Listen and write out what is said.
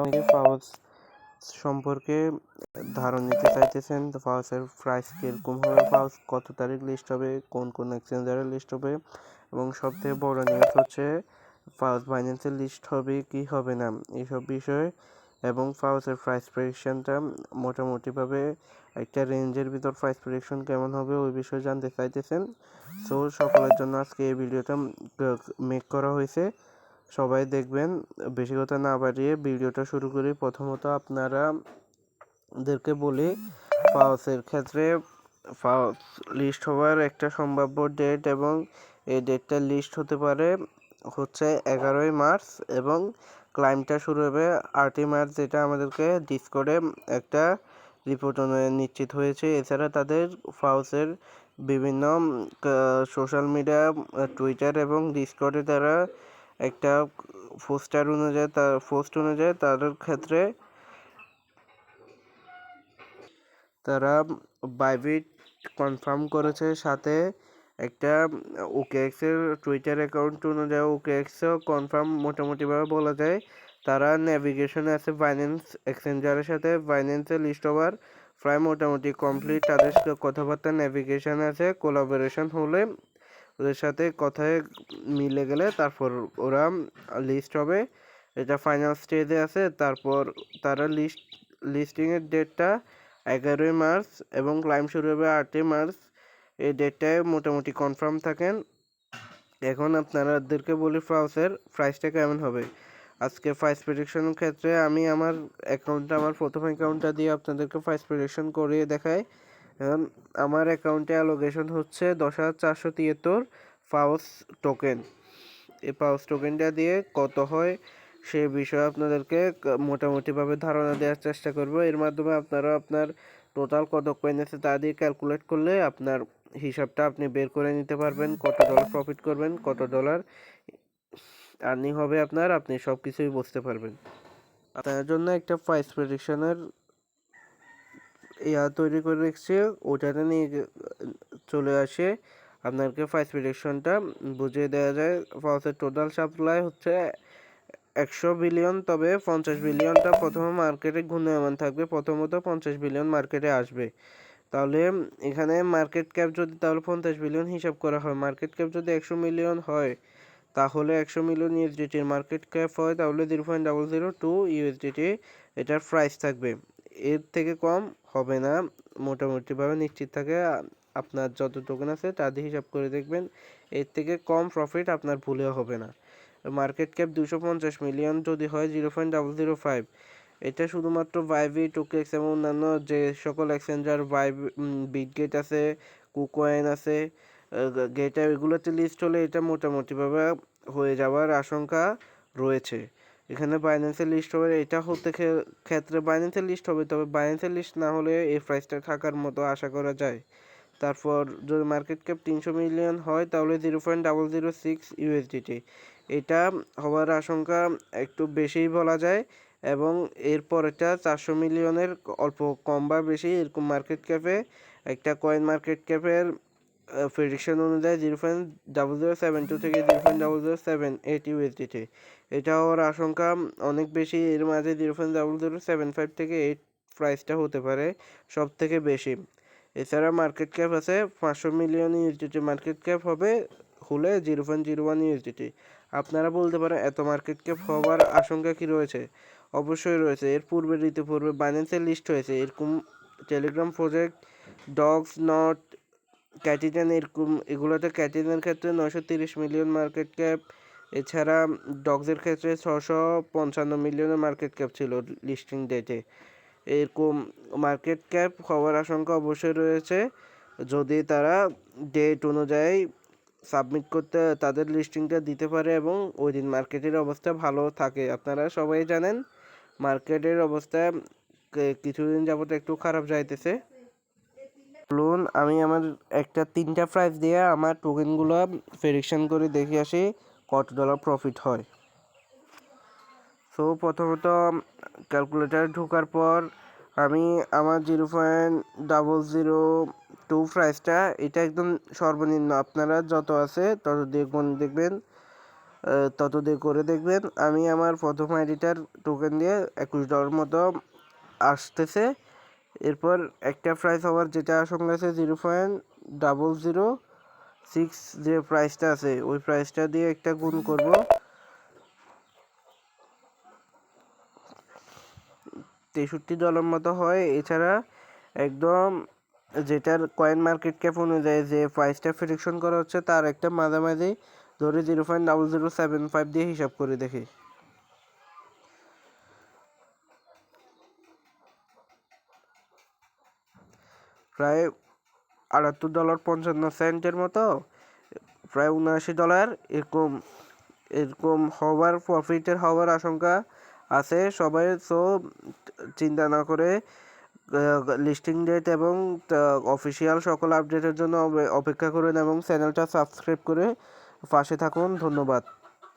অনেকে ফাওয়াজ সম্পর্কে ধারণা নিতে চাইতেছেন। তো ফাওয়াজের প্রাইস কিরকম হবে, ফাওয়াজ কত তারিখ লিস্ট হবে, কোন কোন এক্সচেঞ্জারে লিস্ট হবে, এবং সবথেকে বড় নিউজ হচ্ছে ফাওয়াজ বাইন্যান্সের লিস্ট হবে কি হবে না, এইসব বিষয় এবং ফাওয়াজের প্রাইস প্রেডিকশনটা মোটামুটিভাবে একটা রেঞ্জের ভিতর প্রাইস প্রেডিকশন কেমন হবে ওই বিষয়ে জানতে চাইতেছেন। সো সকলের জন্য আজকে এই ভিডিওটা মেক করা হয়েছে, সবাই দেখবেন। বেশি কথা না বাড়িয়ে ভিডিওটা শুরু করি। প্রথমত আপনারাদেরকে বলি, ফাওয়াজের ক্ষেত্রে ফাওয়াজ লিস্ট হওয়ার একটা সম্ভাব্য ডেট, এবং এই ডেটটা লিস্ট হতে পারে হচ্ছে 11ই মার্চ, এবং ক্লাইমটা শুরু হবে 8ই মার্চ, যেটা আমাদেরকে ডিসকর্ডে একটা রিপোর্ট নিশ্চিত হয়েছে। এছাড়া তাদের ফাওয়াজের বিভিন্ন সোশ্যাল মিডিয়া, টুইটার এবং ডিসকর্ডে তারা একটা পোস্ট অনুযায়ী তাদের ক্ষেত্রে তারা বাইবিট কনফার্ম করেছে। সাথে একটা ওকেএক্স এর টুইটার অ্যাকাউন্ট অনুযায়ী ওকেএক্সও কনফার্ম মোটামুটিভাবে বলা যায়। তারা নেভিগেশনে আছে বাইন্যান্স এক্সচেঞ্জারের সাথে, বাইন্যান্সের লিস্ট ওভার প্রায় মোটামুটি কমপ্লিট। তাদের কথাবার্তা নেভিগেশন আছে, কোলাবোরেশন হলে ওদের সাথে কথায় মিলে গেলে তারপর ওরা লিস্ট হবে। এটা ফাইনাল স্টেজে আছে। তারপর তারা লিস্টিংয়ের ডেটটা 11ই মার্চ এবং ক্লাইম শুরু হবে 8ই মার্চ। এই ডেটটায় মোটামুটি কনফার্ম থাকেন। এখন আপনাদেরকে বলি ফাওয়াজের প্রাইসটা কেমন হবে। আজকে প্রাইস প্রেডিকশনের ক্ষেত্রে আমি আমার প্রথম অ্যাকাউন্টটা দিয়ে আপনাদেরকে প্রাইস প্রেডিকশন করিয়ে দেখাই। এখন আমার অ্যাকাউন্টে অ্যালোকেশন হচ্ছে 10,473 ফাওয়াজ টোকেন। এই পাউচ টোকেনটা দিয়ে কত হয় সে বিষয়ে আপনাদেরকে মোটামুটিভাবে ধারণা দেওয়ার চেষ্টা করব। এর মাধ্যমে আপনারা আপনার টোটাল কত কয়েন আছে তা দিয়ে ক্যালকুলেট করলে আপনার হিসাবটা আপনি বের করে নিতে পারবেন, কত ডলার প্রফিট করবেন, কত ডলার আর্নিং হবে আপনি সব কিছুই বুঝতে পারবেন। আপনার জন্য একটা প্রাইস প্রেডিকশনের তৈরি করে রেখেছি, ওটাতে নিয়ে চলে আসে আপনাকে প্রাইস প্রেডিকশনটা বুঝিয়ে দেওয়া যায়। ফাওয়াজের টোটাল সাপ্লাই হচ্ছে 100 বিলিয়ন, তবে 50 বিলিয়নটা প্রথমে মার্কেটে ঘূর্ণায়মান থাকবে। প্রথমত 50 বিলিয়ন মার্কেটে আসবে। তাহলে এখানে মার্কেট ক্যাপ যদি তাহলে 50 বিলিয়ন হিসাব করা হয়, মার্কেট ক্যাপ যদি 100 মিলিয়ন হয়, তাহলে 100 মিলিয়ন ইউএসডিটির মার্কেট ক্যাপ হয়, তাহলে 0.002 ইউএসডিটি এটার প্রাইস থাকবে। এর থেকে কম হবে না, মোটামুটিভাবে নিশ্চিত থাকে। আপনার যত টোকেন আছে তা দিয়ে হিসাব করে দেখবেন, এর থেকে কম প্রফিট আপনার ভুলেও হবে না। মার্কেট ক্যাপ 250 মিলিয়ন যদি হয় 0.005, এটা শুধুমাত্র বাইবিট, ওকেএক্স এবং অন্যান্য যে সকল এক্সচেঞ্জার বিটগেট আছে, কুকয়েন আছে, গেটার, এগুলোতে লিস্ট হলে এটা মোটামুটিভাবে হয়ে যাওয়ার আশঙ্কা রয়েছে। এখানে বাইন্যান্সের লিস্ট হবে, এটা হতে ক্ষেত্রে বাইন্যান্সের লিস্ট হবে, তবে বাইন্যান্সের লিস্ট না হলে এই প্রাইসটা থাকার মতো আশা করা যায়। তারপর যদি মার্কেট ক্যাপ 300 মিলিয়ন হয়, তাহলে 0.006 ইউএসডিটি, এটা হওয়ার আশঙ্কা একটু বেশিই বলা যায়। এবং এরপর এটা 400 মিলিয়নের অল্প কম বা বেশি এরকম মার্কেট ক্যাপে, একটা কয়েন মার্কেট ক্যাপের প্রেডিকশন অনুযায়ী 0.0072 থেকে 0.0078 ইউএসডিটি, এটা হওয়ার আশঙ্কা অনেক বেশি। এর মাঝে 0.0075 থেকে 8 প্রাইসটা হতে পারে সব থেকে বেশি। এছাড়া মার্কেট ক্যাপ আছে 500 মিলিয়ন ইউএসডিটি মার্কেট ক্যাপ হবে হলে 0.01 ইউএসডিটি। আপনারা বলতে পারেন এত মার্কেট ক্যাপ হওয়ার আশঙ্কা কি রয়েছে? অবশ্যই রয়েছে। এর ঋতুপূর্বে বাইন্যান্সের লিস্ট হয়েছে এরকম টেলিগ্রাম প্রজেক্ট, ডগস নট, ক্যাটিজেন, এরকম এগুলোতে ক্যাটিজেনের ক্ষেত্রে 930 মিলিয়ন মার্কেট ক্যাপ। এছাড়া ডগসের ক্ষেত্রে 655 মিলিয়নের মার্কেট ক্যাপ ছিল লিস্টিং ডেটে। এরকম মার্কেট ক্যাপ হওয়ার আশঙ্কা অবশ্যই রয়েছে যদি তারা ডেট অনুযায়ী সাবমিট করতে তাদের লিস্টিংটা দিতে পারে এবং ওই দিন মার্কেটের অবস্থা ভালো থাকে। আপনারা সবাই জানেন মার্কেটের অবস্থা কিছুদিন যাবত একটু খারাপ যাইতেছে। বলুন আমি আমার একটা 3টা প্রাইস দিয়ে আমার টোকেনগুলো প্রেডিকশন করে দেখে আসি কত ডলার প্রফিট হয়। সো প্রথমত ক্যালকুলেটার ঢোকার পর আমি আমার 0.002 প্রাইসটা, এটা একদম সর্বনিম্ন, আপনারা যত আছে তত দেখবেন। তত দিয়ে করে দেখবেন। আমি আমার প্রথম আইডিটার টোকেন দিয়ে $21 মতো আসতেছে। এরপর একটা প্রাইস হওয়ার যেটা আশঙ্কা আছে 0.006 যে প্রাইসটা আছে ওই প্রাইসটা দিয়ে একটা গুণ করব, $63 মতো হয়। এছাড়া একদম যেটার কয়েন মার্কেট ক্যাপ অনুযায়ী যে প্রাইসটা প্রেডিকশন করা হচ্ছে তার একটা মাঝামাঝি ধরে 0.0075 দিয়ে হিসাব করে দেখি। প্রায় $78.55 মতো, প্রায় $79 এরকম এরকম হওয়ার প্রফিটের হওয়ার আশঙ্কা আছে সবাই। সো চিন্তা না করে লিস্টিং ডেট এবং অফিসিয়াল সকল আপডেটের জন্য অপেক্ষা করুন এবং চ্যানেলটা সাবস্ক্রাইব করে পাশে থাকুন। ধন্যবাদ।